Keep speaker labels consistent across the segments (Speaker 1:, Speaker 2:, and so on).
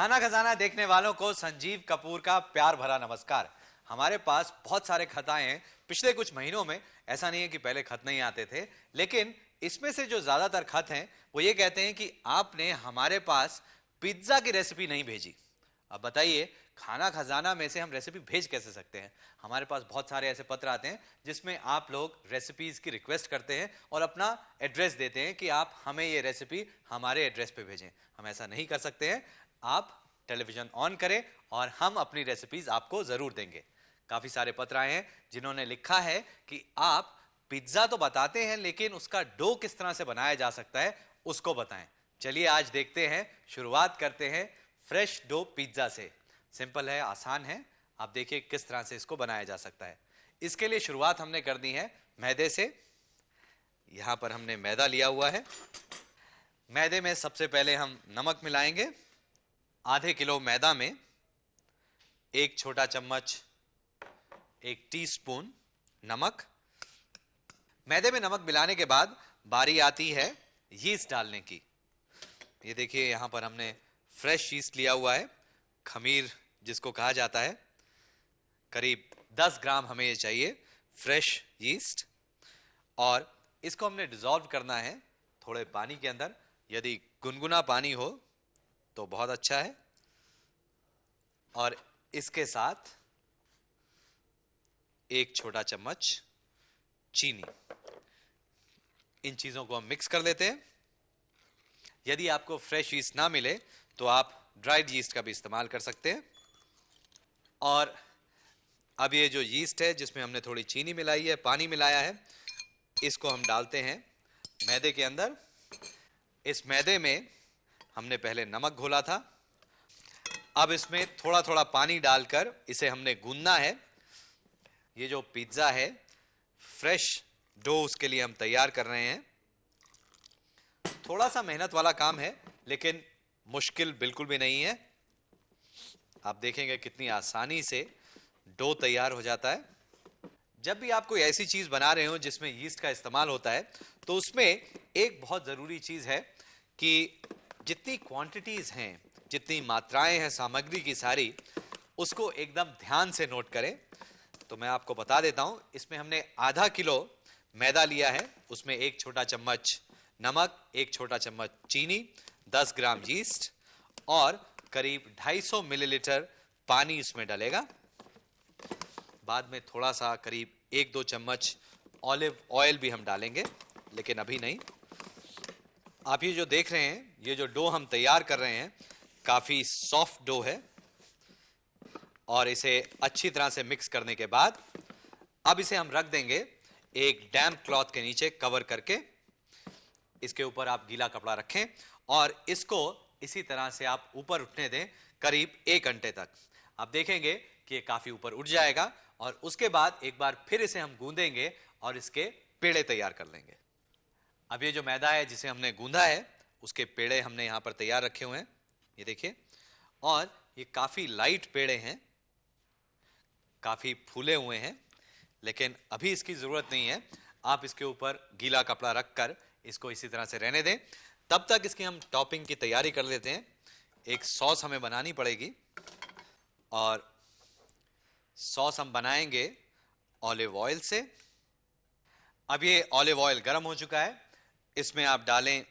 Speaker 1: खाना खजाना देखने वालों को संजीव कपूर का प्यार भरा नमस्कार। हमारे पास बहुत सारे खत आए हैं पिछले कुछ महीनों में। ऐसा नहीं है कि पहले खत नहीं आते थे, लेकिन इसमें से जो ज्यादातर खत हैं वो ये कहते हैं कि आपने हमारे पास पिज्जा की रेसिपी नहीं भेजी। अब बताइए, खाना खजाना में से हम रेसिपी भेज कैसे सकते हैं? हमारे पास बहुत सारे ऐसे पत्र आते हैं जिसमें आप लोग रेसिपीज की रिक्वेस्ट करते हैं और अपना एड्रेस देते हैं कि आप हमें ये रेसिपी हमारे एड्रेस पे भेजें। हम ऐसा नहीं कर सकते हैं। आप टेलीविजन ऑन करें और हम अपनी रेसिपीज आपको जरूर देंगे। काफी सारे पत्र आए हैं जिन्होंने लिखा है कि आप पिज्जा तो बताते हैं लेकिन उसका डो किस तरह से बनाया जा सकता है उसको बताएं। चलिए आज देखते हैं, शुरुआत करते हैं फ्रेश डो पिज्जा से। सिंपल है, आसान है। आप देखिए किस तरह से इसको बनाया जा सकता है। इसके लिए शुरुआत हमने कर दी है मैदे से। यहां पर हमने मैदा लिया हुआ है। मैदे में सबसे पहले हम नमक मिलाएंगे। आधे किलो मैदा में 1 छोटा चम्मच, 1 टीस्पून नमक। मैदे में नमक मिलाने के बाद बारी आती है यीस्ट डालने की। ये देखिए यहां पर हमने फ्रेश यीस्ट लिया हुआ है, खमीर जिसको कहा जाता है। करीब 10 ग्राम हमें ये चाहिए फ्रेश यीस्ट, और इसको हमने डिसॉल्व करना है थोड़े पानी के अंदर। यदि गुनगुना पानी हो तो बहुत अच्छा है। और इसके साथ 1 छोटा चम्मच चीनी। इन चीजों को हम मिक्स कर लेते हैं। यदि आपको फ्रेश यीस्ट ना मिले तो आप ड्राइड यीस्ट का भी इस्तेमाल कर सकते हैं। और अब ये जो यीस्ट है जिसमें हमने थोड़ी चीनी मिलाई है, पानी मिलाया है, इसको हम डालते हैं मैदे के अंदर। इस मैदे में हमने पहले नमक घोला था। अब इसमें थोड़ा थोड़ा पानी डालकर इसे हमने गूंदना है। ये जो पिज्जा है फ्रेश डो, उसके लिए हम तैयार कर रहे हैं। थोड़ा सा मेहनत वाला काम है लेकिन मुश्किल बिल्कुल भी नहीं है। आप देखेंगे कितनी आसानी से डो तैयार हो जाता है। जब भी आप कोई ऐसी चीज बना रहे हो जिसमें यीस्ट का इस्तेमाल होता है तो उसमें एक बहुत जरूरी चीज है कि जितनी क्वांटिटीज हैं, जितनी मात्राएं हैं सामग्री की सारी, उसको एकदम ध्यान से नोट करें। तो मैं आपको बता देता हूं, इसमें हमने आधा किलो मैदा लिया है, उसमें 1 छोटा चम्मच नमक, 1 छोटा चम्मच चीनी, 10 ग्राम यीस्ट और करीब 250 मिलीलीटर पानी इसमें डलेगा। बाद में थोड़ा सा करीब 1-2 चम्मच ऑलिव ऑयल भी हम डालेंगे, लेकिन अभी नहीं। आप ये जो देख रहे हैं, ये जो डो हम तैयार कर रहे हैं काफी सॉफ्ट डो है। और इसे अच्छी तरह से मिक्स करने के बाद अब इसे हम रख देंगे एक डैम्प क्लॉथ के नीचे कवर करके। इसके ऊपर आप गीला कपड़ा रखें और इसको इसी तरह से आप ऊपर उठने दें करीब 1 घंटे तक। आप देखेंगे कि ये काफी ऊपर उठ जाएगा और उसके बाद एक बार फिर इसे हम गूंदेंगे और इसके पेड़े तैयार कर लेंगे। अब ये जो मैदा है जिसे हमने गूंदा है उसके पेड़े हमने यहां पर तैयार रखे हुए हैं, ये देखिए। और ये काफी लाइट पेड़े हैं, काफी फूले हुए हैं, लेकिन अभी इसकी जरूरत नहीं है। आप इसके ऊपर गीला कपड़ा रखकर इसको इसी तरह से रहने दें। तब तक इसकी हम टॉपिंग की तैयारी कर लेते हैं। एक सॉस हमें बनानी पड़ेगी और सॉस हम बनाएंगे ऑलिव ऑयल से। अब ये ऑलिव ऑयल गर्म हो चुका है, इसमें आप डालें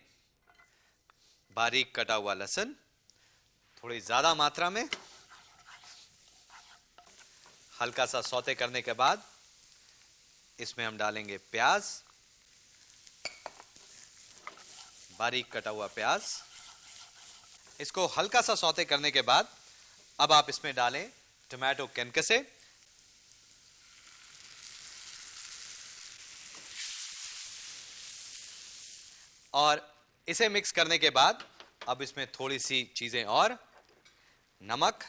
Speaker 1: बारीक कटा हुआ लहसुन थोड़ी ज्यादा मात्रा में। हल्का सा सौते करने के बाद इसमें हम डालेंगे प्याज, बारीक कटा हुआ प्याज। इसको हल्का सा सौते करने के बाद अब आप इसमें डालें टोमेटो कैनकसे। और इसे मिक्स करने के बाद अब इसमें थोड़ी सी चीजें और, नमक,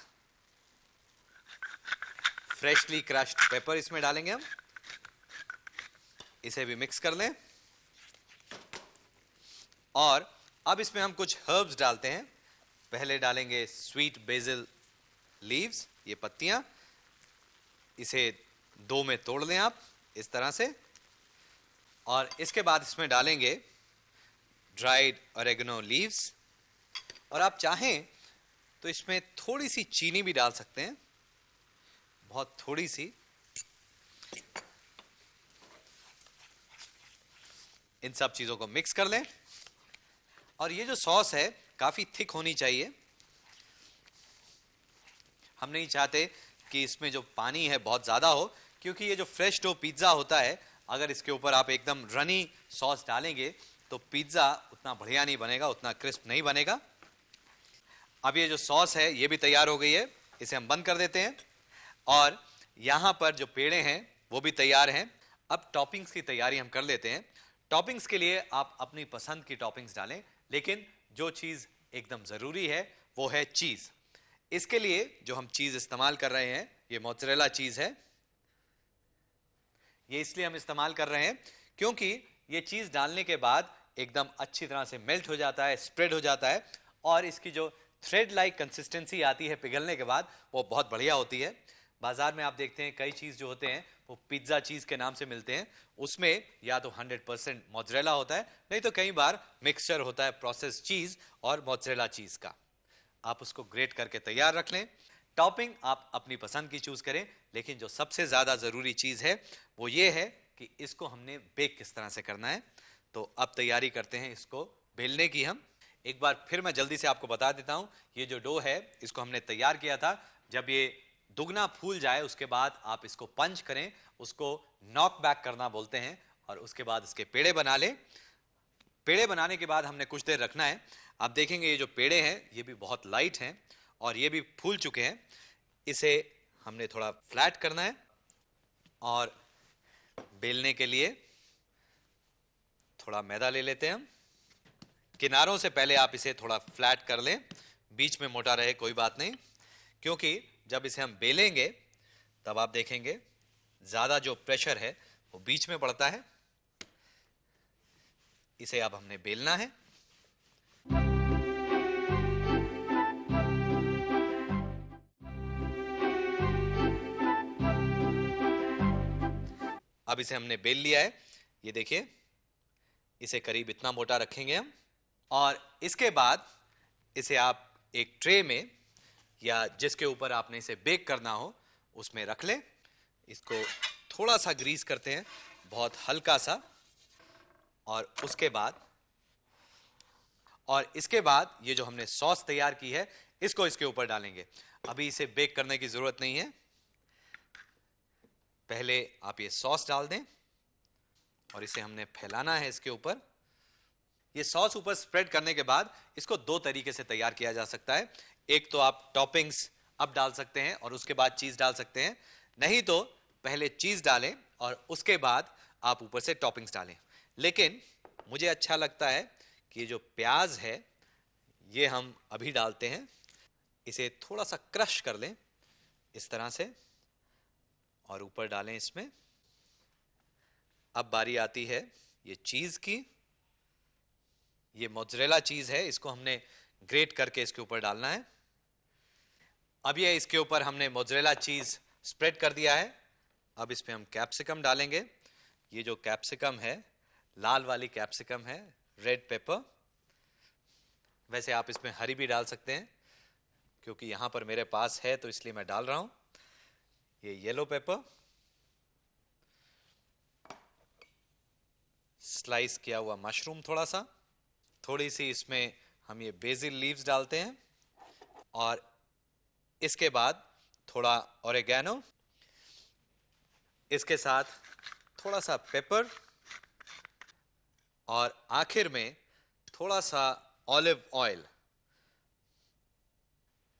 Speaker 1: फ्रेशली क्रश्ड पेपर इसमें डालेंगे हम। इसे भी मिक्स कर लें। और अब इसमें हम कुछ हर्ब्स डालते हैं। पहले डालेंगे स्वीट बेसिल लीव्स, ये पत्तियां। इसे 2 में तोड़ लें आप इस तरह से। और इसके बाद इसमें डालेंगे ड्राइड ऑरेगनो लीव्स। और आप चाहें तो इसमें थोड़ी सी चीनी भी डाल सकते हैं, बहुत थोड़ी सी। इन सब चीजों को मिक्स कर लें। और ये जो सॉस है काफी थिक होनी चाहिए। हम नहीं चाहते कि इसमें जो पानी है बहुत ज्यादा हो, क्योंकि ये जो फ्रेश डो पिज्जा होता है, अगर इसके ऊपर आप एकदम रनी सॉस डालेंगे तो पिज्जा उतना बढ़िया नहीं बनेगा, उतना क्रिस्प नहीं बनेगा। अब ये जो सॉस है ये भी तैयार हो गई है, इसे हम बंद कर देते हैं। और यहां पर जो पेड़े हैं वो भी तैयार हैं। अब टॉपिंग्स की तैयारी हम कर लेते हैं। टॉपिंग्स के लिए आप अपनी पसंद की टॉपिंग्स डालें, लेकिन जो चीज एकदम जरूरी है वो है चीज। इसके लिए जो हम चीज इस्तेमाल कर रहे हैं ये मोज़रेला चीज है। ये इसलिए हम इस्तेमाल कर रहे हैं क्योंकि ये चीज डालने के बाद एकदम अच्छी तरह से मेल्ट हो जाता है, स्प्रेड हो जाता है, और इसकी जो थ्रेड लाइक कंसिस्टेंसी आती है पिघलने के बाद वो बहुत बढ़िया होती है। बाजार में आप देखते हैं कई चीज जो होते हैं वो पिज्जा चीज के नाम से मिलते हैं, उसमें या तो 100% मोज़रेला होता है, नहीं तो कई बार मिक्सचर होता है प्रोसेस चीज और मोज़रेला चीज का। आप उसको ग्रेट करके तैयार रख लें। टॉपिंग आप अपनी पसंद की चूज करें, लेकिन जो सबसे ज्यादा जरूरी चीज है वो ये है कि इसको हमने बेक किस तरह से करना है। तो अब तैयारी करते हैं इसको बेलने की। हम एक बार फिर मैं जल्दी से आपको बता देता हूं, ये जो डो है इसको हमने तैयार किया था। जब ये दुगना फूल जाए उसके बाद आप इसको पंच करें, उसको नॉक बैक करना बोलते हैं, और उसके बाद इसके पेड़े बना लें। पेड़े बनाने के बाद हमने कुछ देर रखना है। आप देखेंगे ये जो पेड़े हैं ये भी बहुत लाइट हैं और ये भी फूल चुके हैं। इसे हमने थोड़ा फ्लैट करना है और बेलने के लिए थोड़ा मैदा ले लेते हैं हम। किनारों से पहले आप इसे थोड़ा फ्लैट कर लें, बीच में मोटा रहे कोई बात नहीं, क्योंकि जब इसे हम बेलेंगे तब आप देखेंगे ज्यादा जो प्रेशर है वो बीच में पड़ता है। इसे अब हमने बेलना है। अब इसे हमने बेल लिया है, ये देखिए, इसे करीब इतना मोटा रखेंगे हम। और इसके बाद इसे आप एक ट्रे में या जिसके ऊपर आपने इसे बेक करना हो उसमें रख लें। इसको थोड़ा सा ग्रीस करते हैं, बहुत हल्का सा, और इसके बाद ये जो हमने सॉस तैयार की है इसको इसके ऊपर डालेंगे। अभी इसे बेक करने की जरूरत नहीं है, पहले आप ये सॉस डाल दें और इसे हमने फैलाना है इसके ऊपर। ये सॉस ऊपर स्प्रेड करने के बाद इसको दो तरीके से तैयार किया जा सकता है। एक तो आप टॉपिंग्स अब डाल सकते हैं और उसके बाद चीज डाल सकते हैं, नहीं तो पहले चीज डालें और उसके बाद आप ऊपर से टॉपिंग्स डालें। लेकिन मुझे अच्छा लगता है कि जो प्याज है ये हम अभी डालते हैं। इसे थोड़ा सा क्रश कर लें इस तरह से और ऊपर डालें इसमें। अब बारी आती है ये चीज की। ये मोज़रेला चीज है, इसको हमने ग्रेट करके इसके ऊपर डालना है। अब ये इसके ऊपर हमने मोज़रेला चीज स्प्रेड कर दिया है। अब इस पे हम कैप्सिकम डालेंगे। ये जो कैप्सिकम है लाल वाली कैप्सिकम है, रेड पेपर। वैसे आप इसमें हरी भी डाल सकते हैं, क्योंकि यहां पर मेरे पास है तो इसलिए मैं डाल रहा हूं। ये येलो पेपर, स्लाइस किया हुआ मशरूम थोड़ा सा, थोड़ी सी इसमें हम ये बेसिल लीव्स डालते हैं, और इसके बाद थोड़ा ओरेगानो, इसके साथ थोड़ा सा पेपर, और आखिर में थोड़ा सा ऑलिव ऑयल।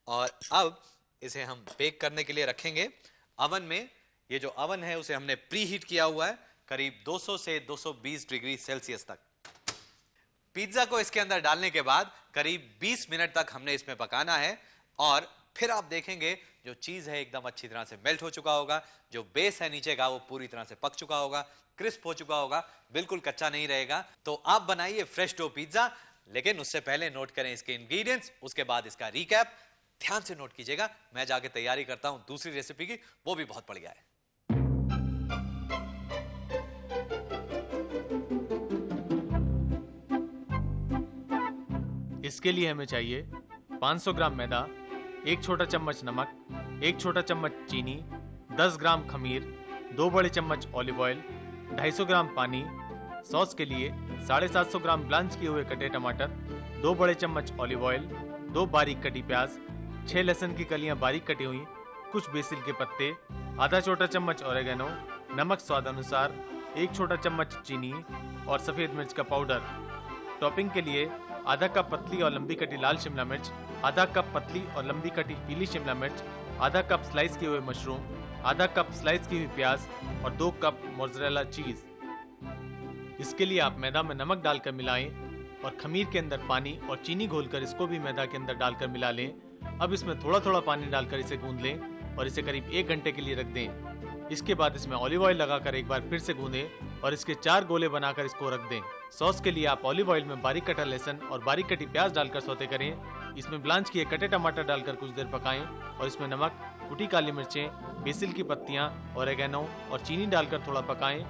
Speaker 1: और अब इसे हम बेक करने के लिए रखेंगे अवन में। ये जो अवन है उसे हमने प्री हीट किया हुआ है करीब 200 से 220 डिग्री सेल्सियस तक। पिज्जा को इसके अंदर डालने के बाद करीब 20 मिनट तक हमने इसमें पकाना है, और फिर आप देखेंगे जो चीज है एकदम अच्छी तरह से मेल्ट हो चुका होगा, जो बेस है नीचे का वो पूरी तरह से पक चुका होगा, क्रिस्प हो चुका होगा, बिल्कुल कच्चा नहीं रहेगा। तो आप बनाइए फ्रेश डो पिज्जा, लेकिन उससे पहले नोट करें इसके इंग्रेडिएंट्स, उसके बाद इसका रिकैप ध्यान से नोट कीजिएगा। मैं जाके तैयारी करता हूं दूसरी रेसिपी की, वो भी बहुत बढ़िया है।
Speaker 2: इसके लिए हमें चाहिए 500 ग्राम मैदा, 1 छोटा चम्मच नमक, 1 छोटा चम्मच चीनी, 10 ग्राम खमीर, 2 बड़े चम्मच ऑलिव ऑयल, 250 ग्राम पानी। सॉस के लिए 750 ग्राम ब्लांच किए हुए कटे टमाटर, 2 बड़े चम्मच ऑलिव ऑयल, 2 बारीक कटी प्याज, 6 लहसुन की कलियां बारीक कटी हुई, कुछ बेसिल के पत्ते, आधा छोटा चम्मच ओरेगेनो, नमक स्वाद अनुसार, 1 छोटा चम्मच चीनी और सफेद मिर्च का पाउडर। टॉपिंग के लिए आधा कप पतली और लंबी कटी लाल शिमला मिर्च, आधा कप पतली और लंबी कटी पीली शिमला मिर्च, आधा कप स्लाइस किए हुए मशरूम, आधा कप स्लाइस की हुई प्याज और 2 कप मोज़रेला चीज। इसके लिए आप मैदा में नमक डालकर मिलाएं और खमीर के अंदर पानी और चीनी घोलकर इसको भी मैदा के अंदर डालकर मिला लें। अब इसमें थोड़ा थोड़ा पानी डालकर इसे गूंद लें और इसे करीब 1 घंटे के लिए रख दें। इसके बाद इसमें ऑलिव ऑयल लगाकर एक बार फिर से गूंदें और इसके 4 गोले बनाकर इसको रख दें। सॉस के लिए आप ऑलिव ऑयल में बारीक कटा लहसुन और बारीक कटी प्याज डालकर सौते करें। इसमें ब्लांच किए कटे टमाटर डालकर कुछ देर पकाएं और इसमें नमक, कुटी काली मिर्चें, बेसिल की पत्तियां, ओरेगेनो और चीनी डालकर थोड़ा पकाएं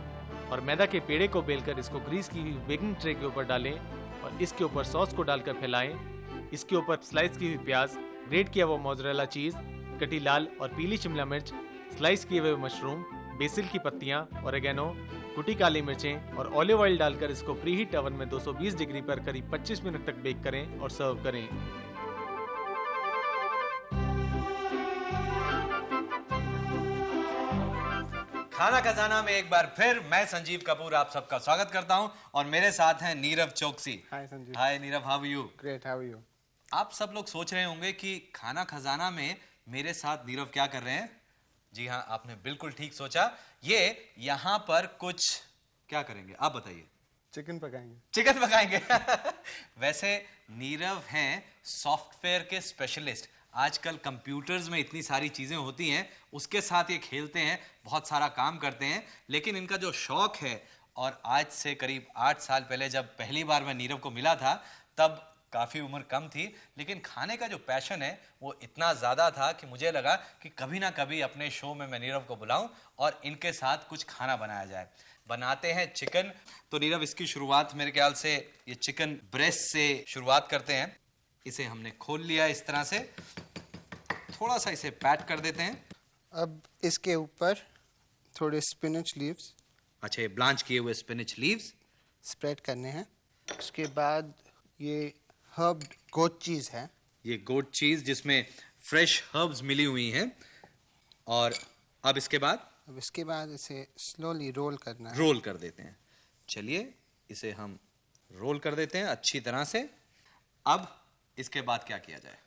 Speaker 2: और मैदा के पेड़े को बेलकर इसको ग्रीस की हुई बेकिंग ट्रे के ऊपर डालें और इसके ऊपर सॉस को डालकर फैलाएं। इसके ऊपर स्लाइस की हुई प्याज, ग्रेट किया हुआ मोज़रेला चीज, कटी लाल और पीली शिमला मिर्च, स्लाइस किए हुए मशरूम, बेसिल की पत्तियां, ओरेगेनो, कुटी काली मिर्चें और ऑलिव ऑयल डालकर इसको प्रीहीट ओवन में 220 डिग्री पर करीब 25 मिनट तक बेक करें और सर्व करें।
Speaker 1: खाना खजाना में एक बार फिर मैं संजीव कपूर आप सबका स्वागत करता हूं और मेरे साथ हैं Nirav Chouksey.
Speaker 3: Hi Sanjeev.
Speaker 1: Hi Nirav, how are you?
Speaker 3: Great, how are you?
Speaker 1: आप सब लोग सोच रहे होंगे कि खाना खजाना में मेरे साथ नीरव क्या कर रहे हैं। जी हाँ, आपने बिल्कुल ठीक सोचा। ये यहाँ पर कुछ क्या करेंगे आप बताइए?
Speaker 3: चिकन पकाएंगे।
Speaker 1: चिकन पकाएंगे। वैसे नीरव हैं सॉफ्टवेयर के स्पेशलिस्ट। आजकल कंप्यूटर्स में इतनी सारी चीजें होती हैं, उसके साथ ये खेलते हैं, बहुत सारा काम करते हैं। लेकिन इनका जो शौक है, और आज से करीब 8 साल पहले जब पहली बार मैं नीरव को मिला था तब काफी उम्र कम थी, लेकिन खाने का जो पैशन है वो इतना ज्यादा था कि मुझे लगा कि कभी ना कभी अपने शो में मैं नीरव को बुलाऊं और इनके साथ कुछ खाना बनाया जाए। बनाते हैं चिकन। तो नीरव, इसकी शुरुआत मेरे ख्याल से ये चिकन ब्रेस्ट से शुरुआत करते हैं। इसे हमने खोल लिया इस तरह से, थोड़ा सा इसे पैट कर देते हैं।
Speaker 3: अब इसके ऊपर थोड़े स्पिनच लीव्स,
Speaker 1: अच्छा, ये ब्लांच किए हुए स्पिनच लीव्स
Speaker 3: स्प्रेड करने हैं। उसके बाद ये हर्ब गोट चीज है।
Speaker 1: ये गोट चीज जिसमें फ्रेश हर्ब्स मिली हुई हैं। और अब इसके बाद
Speaker 3: इसे स्लोली रोल करना है।
Speaker 1: रोल कर देते हैं। चलिए, इसे हम रोल कर देते हैं अच्छी तरह से। अब इसके बाद क्या किया जाए?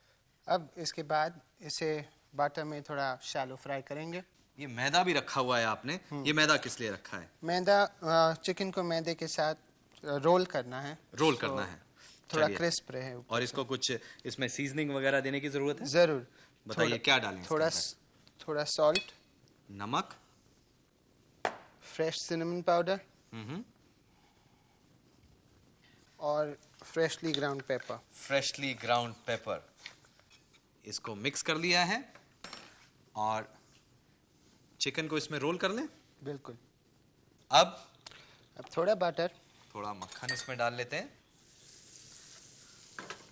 Speaker 3: अब इसके बाद इसे बटर में थोड़ा शैलो फ्राई करेंगे।
Speaker 1: ये मैदा भी रखा हुआ है आपने, ये मैदा किस लिए रखा है?
Speaker 3: मैदा, चिकन को मैदे के साथ रोल करना है।
Speaker 1: रोल करना है,
Speaker 3: थोड़ा क्रिस्प रहे।
Speaker 1: और इसको कुछ इसमें सीजनिंग वगैरह देने की जरूरत है?
Speaker 3: जरूर।
Speaker 1: बताइए क्या डालें?
Speaker 3: थोड़ा सॉल्ट,
Speaker 1: नमक,
Speaker 3: फ्रेश सिनेमन पाउडर और freshly ground paper.
Speaker 1: Freshly ground paper. इसको मिक्स कर लिया है और चिकन को इसमें रोल कर लें।
Speaker 3: बिल्कुल।
Speaker 1: अब
Speaker 3: थोड़ा बटर,
Speaker 1: थोड़ा मक्खन इसमें डाल लेते हैं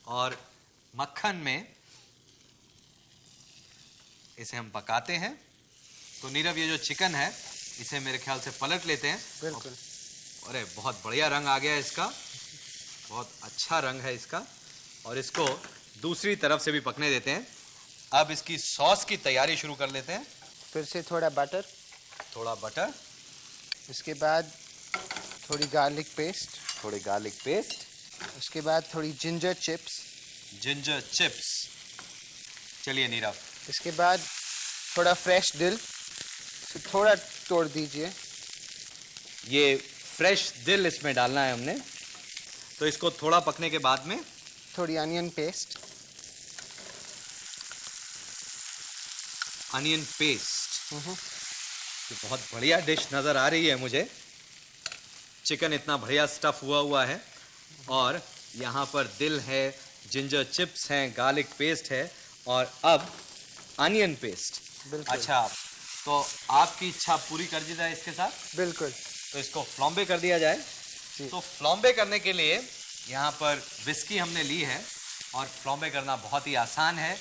Speaker 1: और मक्खन में इसे हम पकाते हैं। तो नीरव, ये जो चिकन है इसे मेरे ख्याल से पलट लेते हैं।
Speaker 3: बिल्कुल।
Speaker 1: अरे बहुत बढ़िया रंग आ गया है इसका, बहुत अच्छा रंग है इसका। और इसको दूसरी तरफ से भी पकने देते हैं। अब इसकी सॉस की तैयारी शुरू कर लेते हैं।
Speaker 3: फिर से थोड़ा बटर, इसके बाद थोड़ी गार्लिक पेस्ट, उसके बाद थोड़ी जिंजर चिप्स।
Speaker 1: चलिए नीरव,
Speaker 3: इसके बाद थोड़ा फ्रेश दिल, थोड़ा तोड़ दीजिए।
Speaker 1: ये फ्रेश दिल इसमें डालना है हमने। तो इसको थोड़ा पकने के बाद में
Speaker 3: थोड़ी अनियन पेस्ट,
Speaker 1: ये बहुत बढ़िया डिश नजर आ रही है मुझे। चिकन इतना बढ़िया स्टफ हुआ है और यहाँ पर दिल है, जिंजर चिप्स हैं, गार्लिक पेस्ट है और अब अनियन पेस्ट। अच्छा, तो आपकी इच्छा पूरी कर दी जाए इसके साथ?
Speaker 3: बिल्कुल।
Speaker 1: तो इसको फ्लॉम्बे कर दिया जाए। तो फ्लॉम्बे करने के लिए यहाँ पर विस्की हमने ली है और फ्लॉम्बे करना बहुत ही आसान है।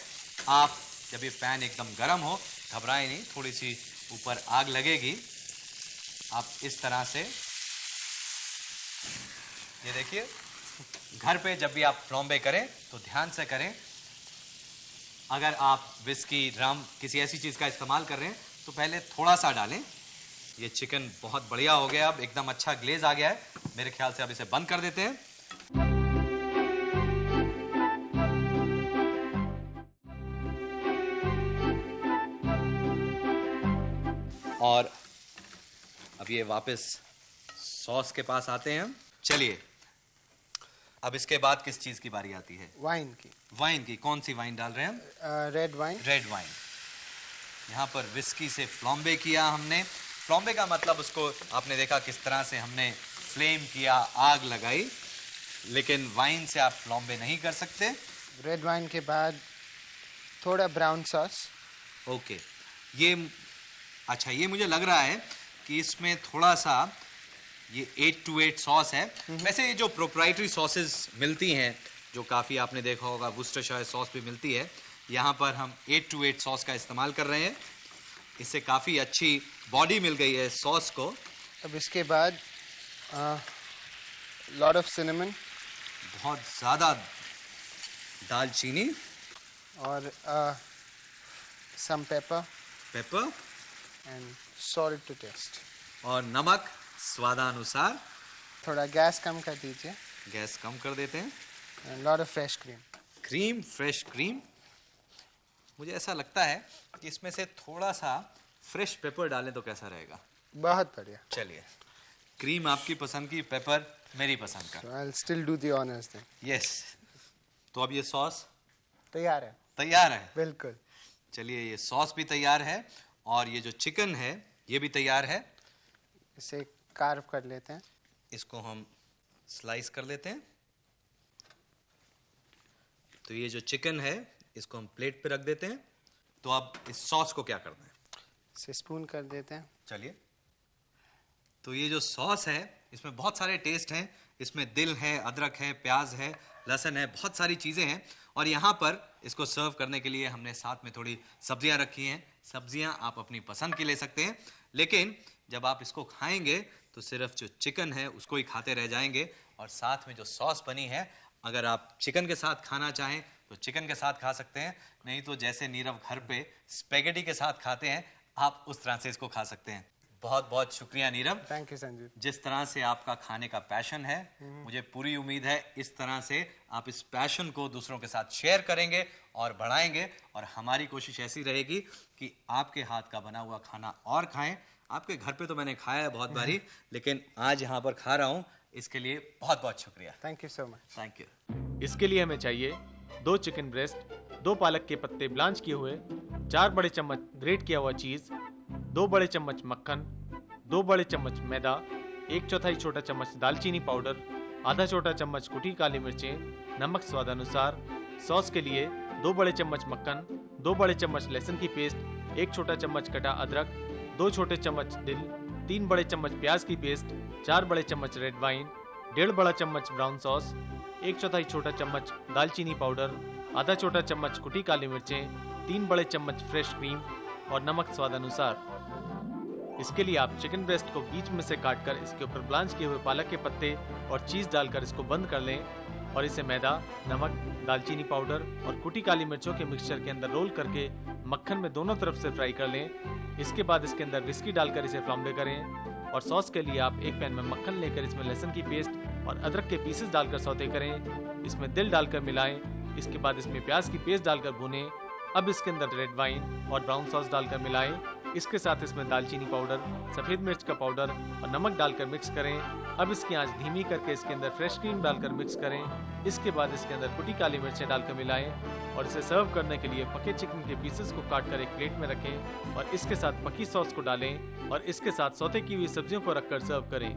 Speaker 1: आप जब ये पैन एकदम गर्म हो, घबराएं नहीं, थोड़ी सी ऊपर आग लगेगी। आप इस तरह से ये देखिए, घर पे जब भी आप फ्लॉम्बे करें तो ध्यान से करें। अगर आप विस्की, रम, किसी ऐसी चीज का इस्तेमाल कर रहे हैं तो पहले थोड़ा सा डालें। ये चिकन बहुत बढ़िया हो गया, अब एकदम अच्छा ग्लेज आ गया है। मेरे ख्याल से अब इसे बंद कर देते हैं। और अब ये वापस सॉस के पास आते हैं हम। चलिए, अब इसके बाद किस चीज की बारी आती है?
Speaker 3: वाइन की।
Speaker 1: वाइन की। कौन सी वाइन डाल रहे हैं हम?
Speaker 3: Red wine.
Speaker 1: Red wine. यहाँ पर विस्की से फ्लॉम्बे किया हमने। फ्लॉम्बे का मतलब उसको आपने देखा किस तरह से हमने फ्लेम किया, आग लगाई, लेकिन वाइन से आप फ्लॉम्बे नहीं कर सकते।
Speaker 3: रेड वाइन के बाद थोड़ा ब्राउन सॉस।
Speaker 1: ओके, ये अच्छा, ये मुझे लग रहा है कि इसमें थोड़ा सा ये 8-8 सॉस है। वैसे ये जो प्रोप्राइटरी सॉसेस मिलती हैं, जो काफ़ी आपने देखा होगा, वुस्टरशायर सॉस भी मिलती है, यहाँ पर हम 8-8 सॉस का इस्तेमाल कर रहे हैं। इससे काफ़ी अच्छी बॉडी मिल गई है सॉस को।
Speaker 3: अब इसके बाद लॉट ऑफ सिनेमन,
Speaker 1: बहुत ज़्यादा दालचीनी
Speaker 3: और some pepper
Speaker 1: pepper
Speaker 3: and salt to taste.
Speaker 1: और नमक स्वादानुसार।
Speaker 3: थोड़ा गैस कम कर दीजिए।
Speaker 1: गैस कम कर देते हैं।
Speaker 3: Lot of fresh cream.
Speaker 1: Cream, fresh cream. मुझे ऐसा लगता है कि इसमें से थोड़ा सा फ्रेश पेपर डालें तो कैसा रहेगा?
Speaker 3: बहुत बढ़िया।
Speaker 1: चलिए, क्रीम आपकी पसंद की, पेपर मेरी पसंद का।
Speaker 3: So I'll still do the honors then.
Speaker 1: Yes. तो अब ये सॉस
Speaker 3: तैयार है।
Speaker 1: तैयार है।
Speaker 3: बिल्कुल।
Speaker 1: चलिए, ये सॉस भी तैयार है और ये जो चिकन है ये भी तैयार है।
Speaker 3: इसे कार्व कर लेते हैं।
Speaker 1: इसको हम स्लाइस कर लेते हैं। तो ये जो चिकन है इसको हम प्लेट पे रख देते हैं। तो अब इस सॉस को क्या करना है?
Speaker 3: इसे स्पून कर देते हैं।
Speaker 1: चलिए, तो ये जो सॉस है इसमें बहुत सारे टेस्ट हैं। इसमें दिल है, अदरक है, प्याज है, लहसुन है, बहुत सारी चीज़ें हैं। और यहाँ पर इसको सर्व करने के लिए हमने साथ में थोड़ी सब्जियाँ रखी हैं। सब्जियाँ आप अपनी पसंद की ले सकते हैं, लेकिन जब आप इसको खाएंगे तो सिर्फ जो चिकन है उसको ही खाते रह जाएंगे। और साथ में जो सॉस बनी है, अगर आप चिकन के साथ खाना चाहें तो चिकन के साथ खा सकते हैं, नहीं तो जैसे नीरव घर पे स्पेगेटी के साथ खाते हैं, आप उस तरह से इसको खा सकते हैं। बहुत बहुत शुक्रिया नीरव।
Speaker 3: Thank you Sanjeev.
Speaker 1: जिस तरह से आपका खाने का पैशन है, मुझे पूरी उम्मीद है इस तरह से आप इस पैशन को दूसरों के साथ शेयर करेंगे और बढ़ाएंगे। और हमारी कोशिश ऐसी रहेगी कि आपके हाथ का बना हुआ खाना और खाएं। आपके घर पे तो मैंने खाया है बहुत बारी, लेकिन आज यहाँ पर खा रहा हूँ, इसके लिए बहुत बहुत शुक्रिया।
Speaker 3: Thank you so much.
Speaker 1: Thank you.
Speaker 2: इसके लिए हमें चाहिए 2 चिकन ब्रेस्ट, 2 पालक के पत्ते ब्लांच किए हुए, 4 बड़े चम्मच ग्रेट किया हुआ चीज, 2 बड़े चम्मच मक्खन, 2 बड़े चम्मच मैदा, 1/4 छोटा चम्मच दालचीनी पाउडर, आधा छोटा चम्मच कुटी काली मिर्चें, नमक स्वादानुसार। सॉस के लिए 2 बड़े चम्मच मक्खन, 2 बड़े चम्मच लहसुन की पेस्ट, 1 छोटा चम्मच कटा अदरक, 2 छोटे चम्मच दिल, 3 बड़े चम्मच प्याज की पेस्ट, 4 बड़े चम्मच रेड वाइन, 1.5 बड़ा चम्मच ब्राउन सॉस, 1/4 छोटा चम्मच दालचीनी पाउडर, आधा छोटा चम्मच कुटी काली मिर्चें, 3 बड़े चम्मच फ्रेश क्रीम और नमक स्वादानुसार। इसके लिए आप चिकन ब्रेस्ट को बीच में से काटकर इसके ऊपर ब्लांच किए हुए पालक के पत्ते और चीज डालकर इसको बंद कर लें और इसे मैदा, नमक, दालचीनी पाउडर और कुटी काली मिर्चों के मिक्सचर के अंदर रोल करके मक्खन में दोनों तरफ से फ्राई कर लें। इसके बाद इसके अंदर विस्की डालकर इसे फ्लॉम्बे करें और सॉस के लिए आप एक पैन में मक्खन लेकर इसमें लहसुन की पेस्ट और अदरक के पीसेस डालकर सौते करें। इसमें दिल डालकर मिलाएं। इसके बाद इसमें प्याज की पेस्ट डालकर भूनें। अब इसके अंदर रेड वाइन और ब्राउन सॉस डालकर मिलाएं। इसके साथ इसमें दालचीनी पाउडर, सफ़ेद मिर्च का पाउडर और नमक डालकर मिक्स करें। अब इसकी आंच धीमी करके इसके अंदर फ्रेश क्रीम डालकर मिक्स करें। इसके बाद इसके अंदर कुटी काली मिर्चें डालकर मिलाएं और इसे सर्व करने के लिए पके चिकन के पीसेस को काटकर एक प्लेट में रखें और इसके साथ पकी सॉस को डालें और इसके साथ सौते की हुई सब्जियों को रखकर सर्व करें।